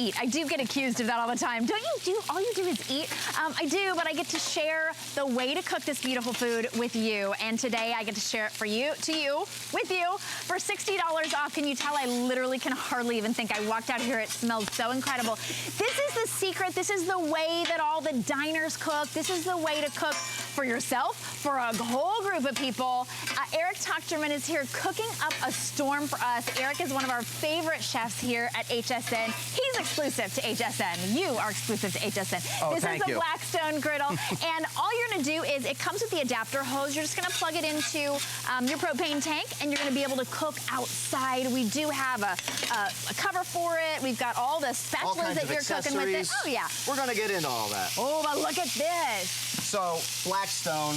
eat. I do get accused of that all the time. Don't you do, all you do is eat? I do, but I get to share the way to cook this beautiful food with you. And today I get to share it with you, for $60 off. Can you tell I literally can hardly even think. I walked out here, it smells so incredible. This is the secret. This is the way that all the diners cook. This is the way to cook for yourself, for a whole group of people. Eric Tochterman is here cooking up a storm for us. Eric is one of our favorite chefs here at HSN. He's exclusive to HSN. You are exclusive to HSN. Oh, this is the Blackstone Griddle. And all you're gonna do is, it comes with the adapter hose. You're just gonna plug it into your propane tank, and you're gonna be able to cook outside. We do have a cover for it. We've got all the spatulas that you're cooking with it. Oh yeah. We're gonna get into all that. Oh, but look at this. So Blackstone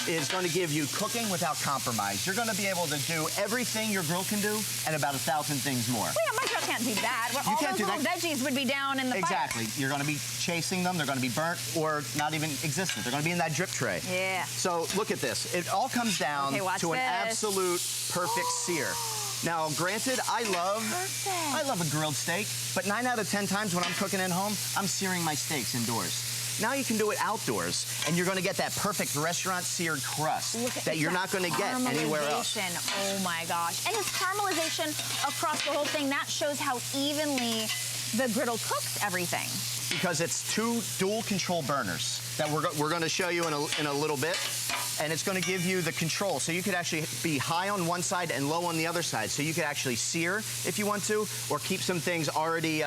is going to give you cooking without compromise. You're going to be able to do everything your grill can do and about 1,000 things more. Well, yeah, my grill can't do that. All those little veggies would be down in the fire. Exactly. You're going to be chasing them. They're going to be burnt or not even existent. They're going to be in that drip tray. Yeah. So look at this. It all comes down to an absolute perfect sear. Now, granted, I love a grilled steak, but 9 out of 10 times when I'm cooking at home, I'm searing my steaks indoors. Now you can do it outdoors, and you're going to get that perfect restaurant seared crust that you're not going to get anywhere else. Oh my gosh. And it's caramelization across the whole thing. That shows how evenly the griddle cooks everything. Because it's 2 dual control burners that we're going to show you in a little bit. And it's going to give you the control. So you could actually be high on one side and low on the other side. So you could actually sear if you want to, or keep some things already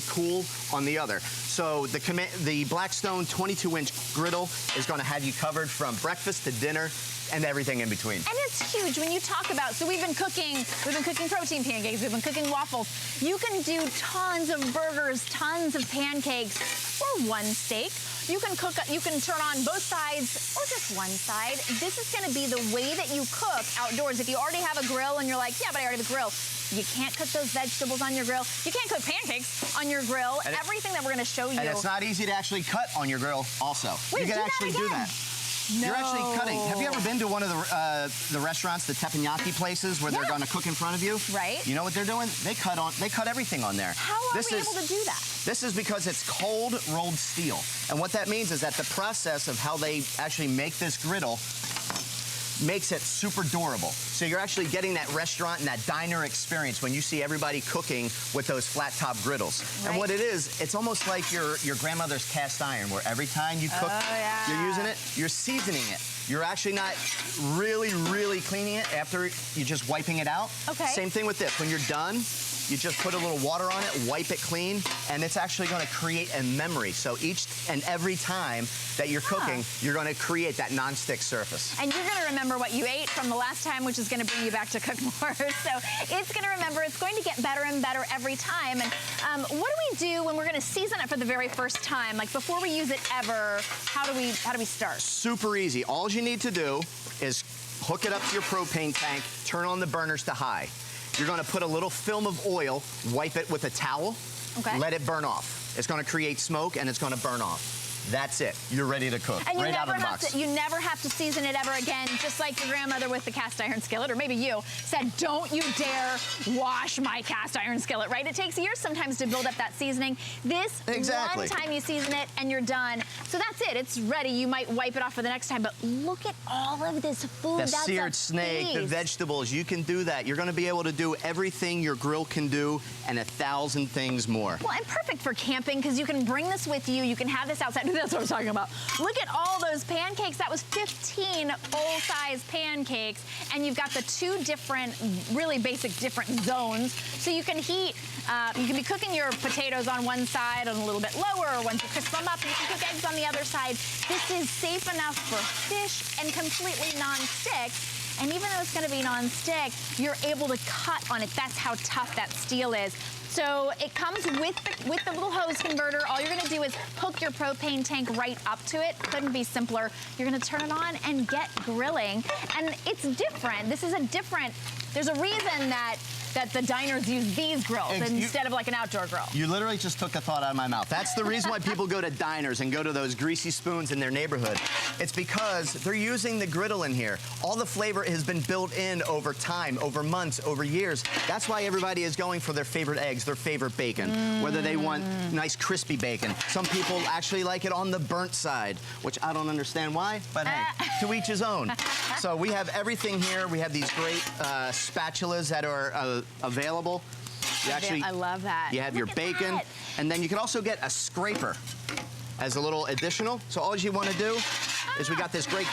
cool on the other. So the Blackstone 22-inch griddle is going to have you covered from breakfast to dinner and everything in between. And it's huge when you talk about, so we've been cooking protein pancakes, we've been cooking waffles. You can do tons of burgers, tons of pancakes for one steak. You can turn on both sides or just one side. This is gonna be the way that you cook outdoors. If you already have a grill and you're like, yeah, but I already have a grill. You can't cook those vegetables on your grill. You can't cook pancakes on your grill. And everything that we're gonna show you. And it's not easy to actually cut on your grill also. Wait, you can actually do that. No. You're actually cutting. Have you ever been to one of the restaurants, the teppanyaki places, where they're going to cook in front of you? Right. You know what they're doing? They cut everything on there. How are we able to do that? This is because it's cold rolled steel. And what that means is that the process of how they actually make this griddle makes it super durable. So you're actually getting that restaurant and that diner experience when you see everybody cooking with those flat top griddles. Right. And what it is, it's almost like your grandmother's cast iron, where every time you cook, you're using it, you're seasoning it. You're actually not really cleaning it after you're just wiping it out. Okay. Same thing with this. When you're done, you just put a little water on it, wipe it clean, and it's actually going to create a memory. So each and every time that you're cooking, you're going to create that non-stick surface. And you're going to remember what you ate from the last time, which is going to bring you back to cook more. So it's going to remember, it's going to get better and better every time. And what do we do when we're going to season it for the very first time? Like, before we use it ever, how do we start? Super easy. All you need to do is hook it up to your propane tank, turn on the burners to high. You're going to put a little film of oil, wipe it with a towel, let it burn off. It's going to create smoke, and it's going to burn off. That's it. You're ready to cook. And right out of the box. You never have to season it ever again, just like your grandmother with the cast iron skillet, or maybe you said, don't you dare wash my cast iron skillet, right? It takes years sometimes to build up that seasoning. This, one time you season it and you're done. So that's it. It's ready. You might wipe it off for the next time, but look at all of this food. The seared snake, the vegetables, you can do that. You're going to be able to do everything your grill can do and 1,000 things more. Well, and perfect for camping, because you can bring this with you. You can have this outside. That's what I'm talking about. Look at all those pancakes. That was 15 full-size pancakes, and you've got the 2 different, really basic different zones. So you can heat, you can be cooking your potatoes on one side and a little bit lower, or once you crisp them up, you can cook eggs on the other side. This is safe enough for fish and completely non-stick. And even though it's going to be non-stick, you're able to cut on it. That's how tough that steel is. So it comes with the little hose converter. All you're gonna do is hook your propane tank right up to it. Couldn't be simpler. You're gonna turn it on and get grilling. And it's different. This is a different, there's a reason that that the diners use these grills instead of like an outdoor grill. You literally just took a thought out of my mouth. That's the reason why people go to diners and go to those greasy spoons in their neighborhood. It's because they're using the griddle in here. All the flavor has been built in over time, over months, over years. That's why everybody is going for their favorite eggs, their favorite bacon, whether they want nice crispy bacon. Some people actually like it on the burnt side, which I don't understand why, but hey, to each his own. So we have everything here. We have these great spatulas that are available. I love that. You have your bacon, and then you can also get a scraper as a little additional. So all you want to do is we got this great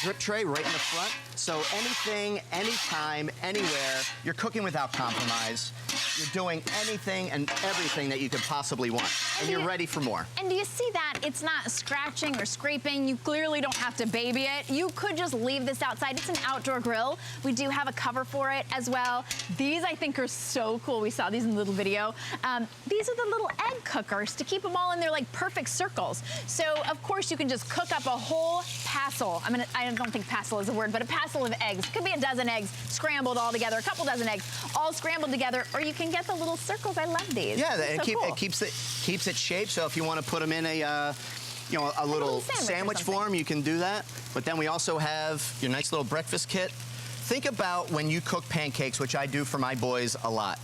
drip tray right in the front. So anything, anytime, anywhere, you're cooking without compromise. You're doing anything and everything that you could possibly want, and you're ready for more. And do you see that? It's not scratching or scraping. You clearly don't have to baby it. You could just leave this outside. It's an outdoor grill. We do have a cover for it as well. These, I think, are so cool. We saw these in the little video. These are the little egg cookers to keep them all in their like perfect circles. So, of course, you can just cook up a whole passel. I don't think passel is a word, but a passel of eggs. Could be a dozen eggs scrambled all together, a couple dozen eggs all scrambled together, or you can get the little circles. I love these. Yeah, cool. it keeps it shaped. So if you want to put them in a little sandwich form, you can do that. But then we also have your nice little breakfast kit. Think about when you cook pancakes, which I do for my boys a lot.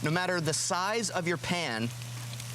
No matter the size of your pan,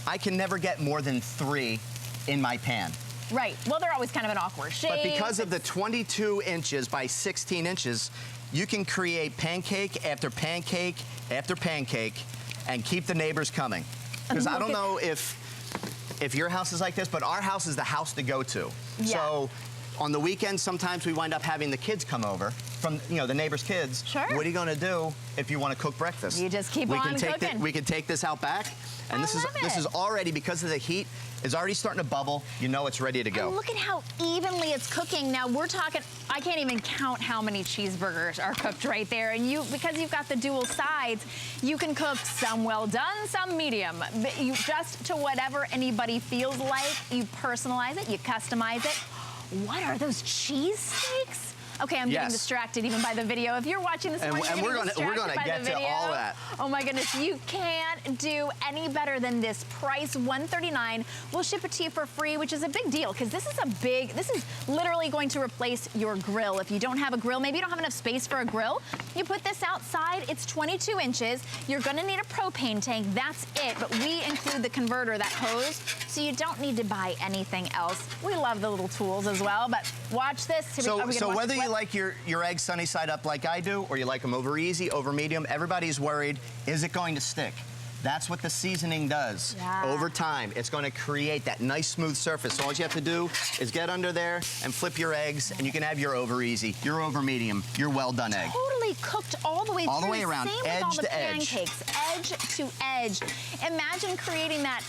I can never get more than 3 in my pan. Right. Well, they're always kind of an awkward shape. But because of the 22 inches by 16 inches, you can create pancake after pancake after pancake and keep the neighbors coming. Because I don't know if your house is like this, but our house is the house to go to. Yeah. So on the weekends, sometimes we wind up having the kids come over from, the neighbors' kids. Sure. What are you going to do if you want to cook breakfast? You just keep on cooking. We can take this out back, and this is already, because of the heat, is already starting to bubble. You know it's ready to go. And look at how evenly it's cooking. Now we're talking, I can't even count how many cheeseburgers are cooked right there. And because you've got the dual sides, you can cook some well done, some medium. Just to whatever anybody feels like, you personalize it, you customize it. What are those cheese steaks? Okay, I'm getting distracted even by the video. If you're watching this, and we're gonna get to all of that. Oh my goodness, you can't do any better than this price, $139. We'll ship it to you for free, which is a big deal because this is literally going to replace your grill. If you don't have a grill, maybe you don't have enough space for a grill, you put this outside. It's 22 inches. You're gonna need a propane tank. That's it. But we include the converter, that hose, so you don't need to buy anything else. We love the little tools as well. But watch this. So whether you like your eggs sunny side up like I do, or you like them over easy, over medium, everybody's worried, is it going to stick? That's what the seasoning does. Yeah. Over time, it's going to create that nice smooth surface. So all you have to do is get under there and flip your eggs, and you can have your over easy, your over medium, your well done egg. Totally cooked all the way through. All the way around, edge to edge. Pancakes, edge to edge. Imagine creating that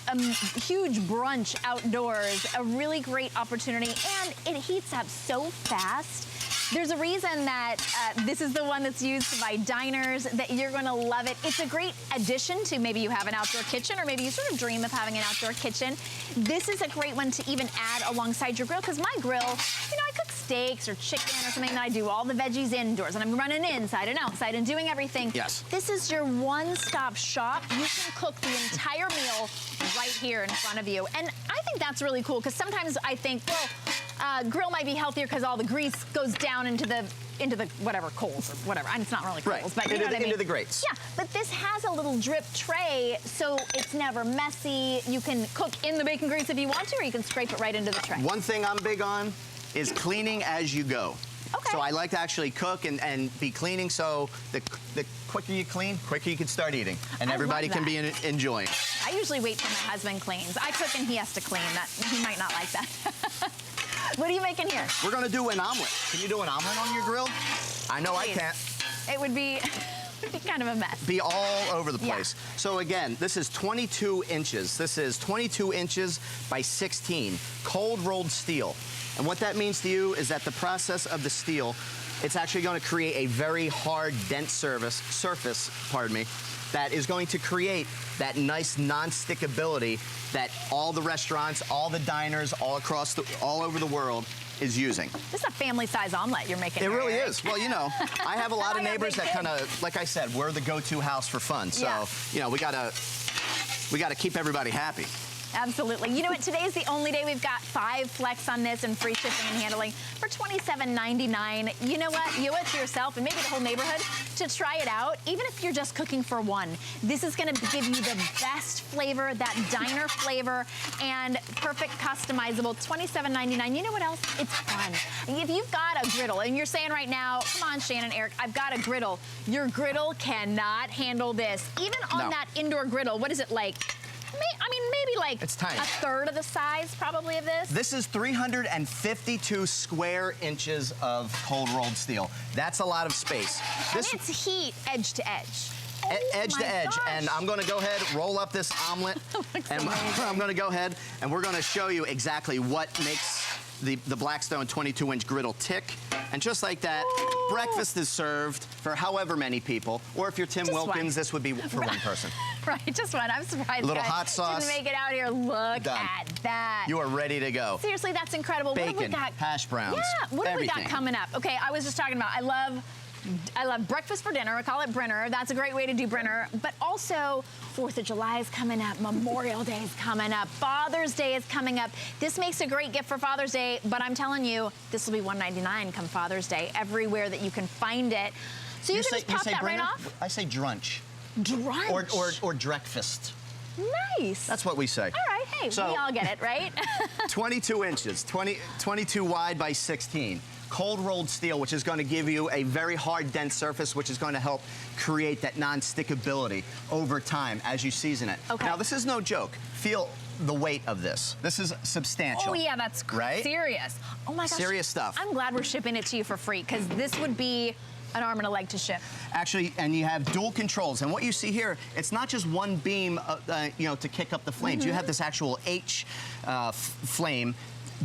huge brunch outdoors, a really great opportunity, and it heats up so fast. There's a reason that this is the one that's used by diners, that you're going to love it. It's a great addition to maybe you have an outdoor kitchen, or maybe you sort of dream of having an outdoor kitchen. This is a great one to even add alongside your grill, because my grill, I cook steaks or chicken or something, that I do all the veggies indoors, and I'm running inside and outside and doing everything. Yes. This is your one-stop shop. You can cook the entire meal right here in front of you. And I think that's really cool, because sometimes I think, well, grill might be healthier because all the grease goes down into the whatever coals or whatever. And it's not really coals, but you know what I mean. Into the grates. Yeah, but this has a little drip tray, so it's never messy. You can cook in the bacon grease if you want to, or you can scrape it right into the tray. One thing I'm big on is cleaning as you go. Okay. So I like to actually cook and be cleaning, so the quicker you clean, quicker you can start eating, and everybody can be enjoying. I usually wait till my husband cleans. I cook and he has to clean. He might not like that. What are you making here? We're going to do an omelet. Can you do an omelet on your grill? I know I can't. It would be kind of a mess. Be all over the place. Yeah. So again, this is 22 inches. This is 22 inches by 16, cold rolled steel. And what that means to you is that the process of the steel, it's actually going to create a very hard, dense surface, that is going to create that nice non-stickability that all the restaurants, all the diners, all over the world is using. This is a family-size omelet you're making. It here, really Eric. is. Well, you know, I have a lot of I got neighbors big that kind of, like I said, we're the go-to house for fun. So, Yeah. you know, we gotta keep everybody happy. Absolutely. You know what? Today's the only day we've got 5 flex on this and free shipping and handling for $27.99. You know what? You owe it to yourself and maybe the whole neighborhood to try it out, even if you're just cooking for one. This is going to give you the best flavor, that diner flavor, and perfect customizable. $27.99. You know what else? It's fun. If you've got a griddle and you're saying right now, come on, Shannon, Eric, I've got a griddle. Your griddle cannot handle this. Even on that indoor griddle, what is it like? I mean, maybe like it's tiny. A third of the size probably of this. This is 352 square inches of cold rolled steel. That's a lot of space. And it's heat edge to edge. Edge to edge. Gosh. And I'm gonna go ahead, roll up this omelet. And I'm gonna go ahead and we're gonna show you exactly what makes the Blackstone 22-inch griddle tick. And just like that, breakfast is served for however many people. Or if you're Tim Just Wilkins, one. this would be for one person. Right, just one. I'm surprised. A little guys hot sauce. didn't make it out here. Look Done. at that. You are ready to go. Seriously, that's incredible. Bacon, what have we got? hash browns, Yeah, what have we got everything. coming up? Okay, I was just talking about, I love breakfast for dinner. I call it Brenner. That's a great way to do Brenner. But also, 4th of July is coming up. Memorial Day is coming up. Father's Day is coming up. This makes a great gift for Father's Day, but I'm telling you, this will be $1.99 come Father's Day, everywhere that you can find it. So you can just pop that Brenner? right off. I say drunch. Drunch. Or breakfast. Nice. That's what we say. All right, hey, So- we all get it, right? 22 inches, 22 wide by 16. Cold rolled steel, which is going to give you a very hard, dense surface, which is going to help create that non-stickability over time as you season it. Okay. Now, this is no joke. Feel the weight of this. This is substantial. Oh, yeah, that's right? serious. Oh, my gosh. Serious stuff. I'm glad we're shipping it to you for free, because this would be an arm and a leg to ship. Actually, and you have dual controls. And what you see here, it's not just one beam, you know, to kick up the flames. You have this actual H flame.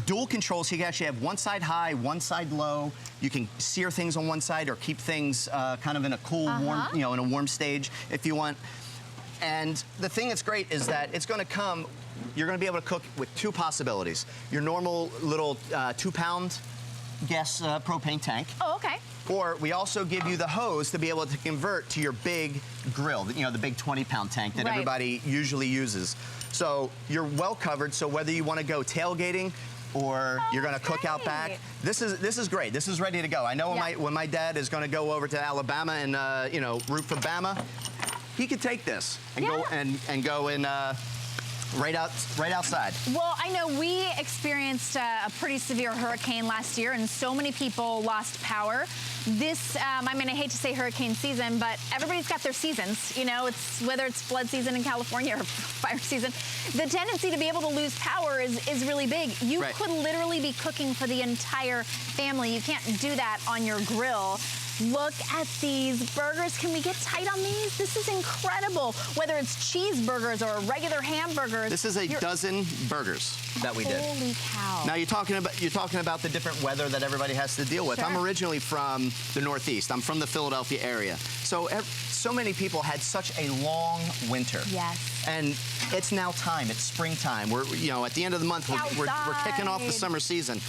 Dual controls, so you can actually have one side high, one side low. You can sear things on one side or keep things kind of in a cool, warm, you know, in a warm stage if you want. And the thing that's great is that it's going to come, you're going to be able to cook with 2 possibilities. Your normal little 2-pound gas propane tank. Oh, okay. Or we also give you the hose to be able to convert to your big grill, you know, the big 20-pound tank that everybody usually uses. So you're well covered, so whether you want to go tailgating or you're going to cook out back, this is great. This is ready to go. I know when my dad is going to go over to Alabama and you know, root for Bama, he could take this and go in right outside. Well, I know we experienced a pretty severe hurricane last year, and so many people lost power. This, I mean, I hate to say hurricane season, but everybody's got their seasons. You know, it's whether it's flood season in California or fire season. The tendency to be able to lose power is really big. You could literally be cooking for the entire family. You can't do that on your grill. Look at these burgers. Can we get tight on these? This is incredible. Whether it's cheeseburgers or regular hamburgers. This is a dozen burgers that we did. Holy cow. Now you're talking about the different weather that everybody has to deal with. Sure. I'm originally from the Northeast. I'm from the Philadelphia area. So many people had such a long winter. Yes. And it's now time. It's springtime. We're, you know, at the end of the month, we're kicking off the summer season.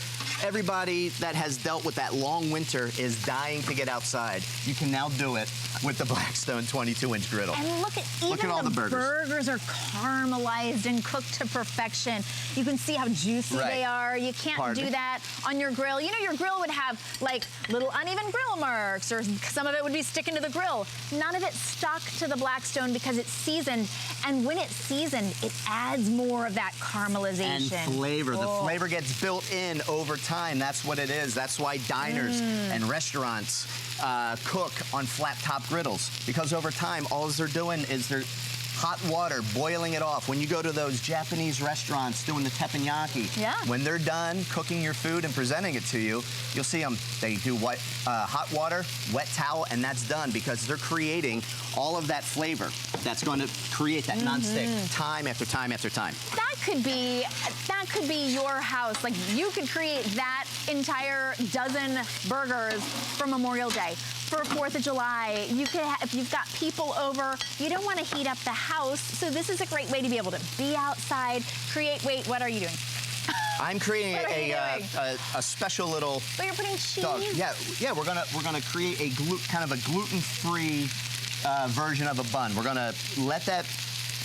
Everybody that has dealt with that long winter is dying to get outside. You can now do it with the Blackstone 22-inch griddle. And look at all the burgers. Burgers are caramelized and cooked to perfection. You can see how juicy they are. You can't do that on your grill. You know, your grill would have like little uneven grill marks, or some of it would be sticking to the grill. None of it stuck to the Blackstone because it's seasoned. And when it's seasoned, it adds more of that caramelization. And flavor. The flavor gets built in over time. That's what it is. That's why diners and restaurants cook on flat top griddles, because over time, all they're doing is they're hot water, boiling it off. When you go to those Japanese restaurants doing the teppanyaki, when they're done cooking your food and presenting it to you, you'll see them, they do hot water, wet towel, and that's done because they're creating all of that flavor that's going to create that nonstick time after time after time. That could be your house. Like, you could create that entire dozen burgers for Memorial Day. For 4th of July, you could if you've got people over, you don't want to heat up the house, so this is a great way to be able to be outside, create, what are you doing? I'm creating a special little. But you're putting cheese. Dog. Yeah. We're gonna create a kind of a gluten-free version of a bun. We're gonna let that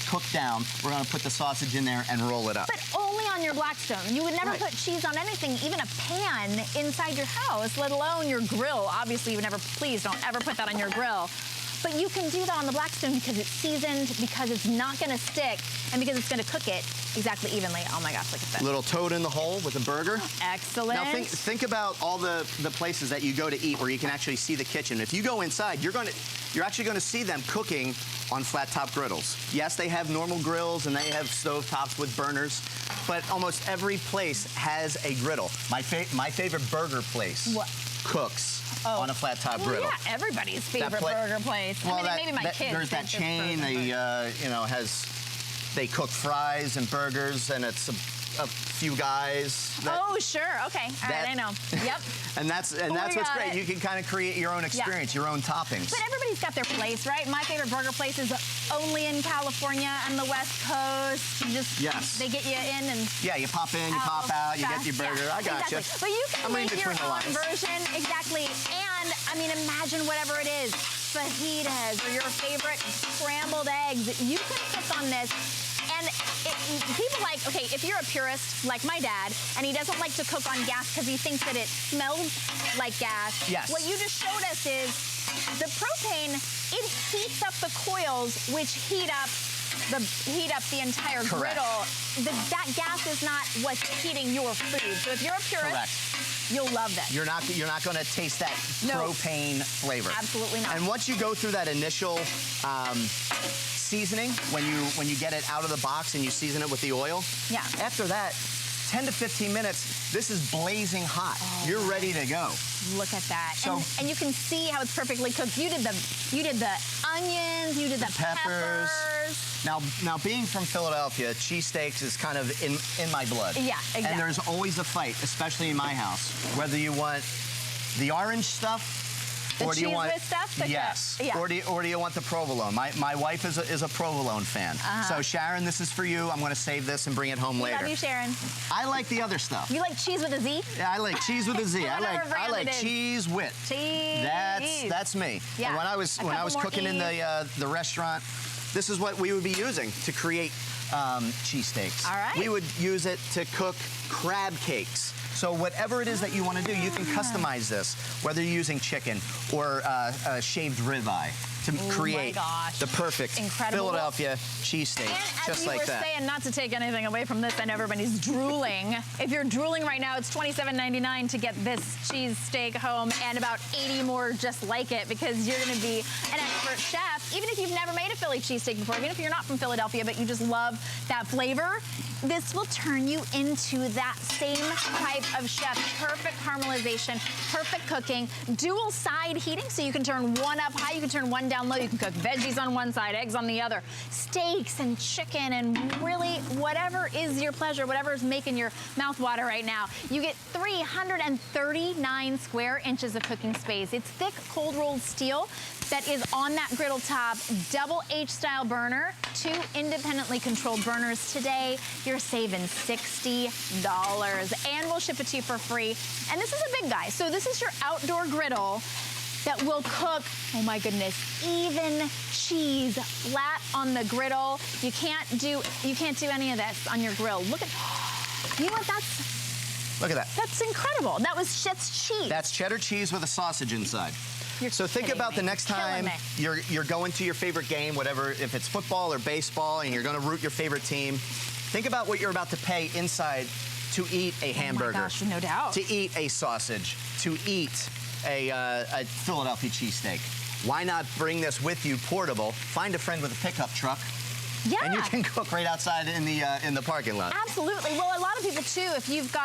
cook down. We're gonna put the sausage in there and roll it up. But only on your Blackstone. You would never put cheese on anything, even a pan inside your house, let alone your grill. Obviously, you would never. Please don't ever put that on your grill. But you can do that on the Blackstone because it's seasoned, because it's not gonna stick, and because it's gonna cook it exactly evenly. Oh my gosh, look at this. Little toad in the hole with a burger. Excellent. Now think about all the places that you go to eat where you can actually see the kitchen. If you go inside, you're actually gonna see them cooking on flat top griddles. Yes, they have normal grills and they have stove tops with burners, but almost every place has a griddle. My favorite burger place cooks on a flat top griddle. Yeah, everybody's favorite burger place. Well, I mean, maybe my kids. There's that chain. They cook fries and burgers, and it's a few guys. Oh, sure. Okay. All right, I know. Yep. and that's what's great. You can kind of create your own experience, your own toppings. But everybody's got their place, right? My favorite burger place is only in California and the West Coast. You just they get you in and you pop in, you pop out, you get your burger. I got you. But you can make your own version, exactly. And I mean, imagine whatever it is, fajitas or your favorite scrambled eggs. You can cook on this. And people okay, if you're a purist like my dad, and he doesn't like to cook on gas because he thinks that it smells like gas, what you just showed us is the propane, it heats up the coils, which heat up the entire griddle. That gas is not what's heating your food. So if you're a purist, you'll love this. You're not going to taste that propane flavor. Absolutely not. And once you go through that initial seasoning, when you get it out of the box and you season it with the oil, after that, 10 to 15 minutes, this is blazing hot. You're ready to go. Look at that. So, and you can see how it's perfectly cooked. You did the onions, you did the peppers. Now being from Philadelphia, cheesesteaks is kind of in my blood. Yeah, exactly. And there's always a fight, especially in my house, whether you want the orange stuff, or do you want stuff? Or do you want the provolone? My wife is a provolone fan. So Sharon, this is for you. I'm going to save this and bring it home later. Love you, Sharon. I like the other stuff. You like cheese with a Z? Yeah, I like cheese with a Z. I like cheese with. Cheese. That's me. Yeah. And when I was cooking in the restaurant, this is what we would be using to create cheesesteaks. All right. We would use it to cook crab cakes. So whatever it is that you want to do, you can customize this, whether you're using chicken or a shaved ribeye to create the perfect Philadelphia cheesesteak, just like that. And as we were saying, not to take anything away from this, I know everybody's drooling. If you're drooling right now, it's $27.99 to get this cheesesteak home and about 80 more just like it, because you're going to be an expert chef. Even if you've never made a Philly cheesesteak before, even if you're not from Philadelphia, but you just love that flavor, this will turn you into that same type of chef. Perfect caramelization, perfect cooking, dual side heating, so you can turn one up high, you can turn one down low, you can cook veggies on one side, eggs on the other, steaks and chicken, and really whatever is your pleasure, whatever is making your mouth water right now. You get 339 square inches of cooking space. It's thick, cold rolled steel that is on that griddle top, double H-style burner, 2 independently controlled burners. Today, you're saving $60, and we'll ship it to you for free. And this is a big guy, so this is your outdoor griddle that will cook, oh my goodness, even cheese flat on the griddle. You can't do any of this on your grill. Look at, you know what, look at that. That's incredible. That's cheese. That's cheddar cheese with a sausage inside. So think about the next time you're going to your favorite game, whatever, if it's football or baseball, and you're going to root your favorite team. Think about what you're about to pay inside to eat a hamburger. Oh my gosh, no doubt. To eat a sausage, to eat a Philadelphia cheesesteak. Why not bring this with you portable? Find a friend with a pickup truck. Yeah. And you can cook right outside in the parking lot. Absolutely. Well, a lot of people too, if you've got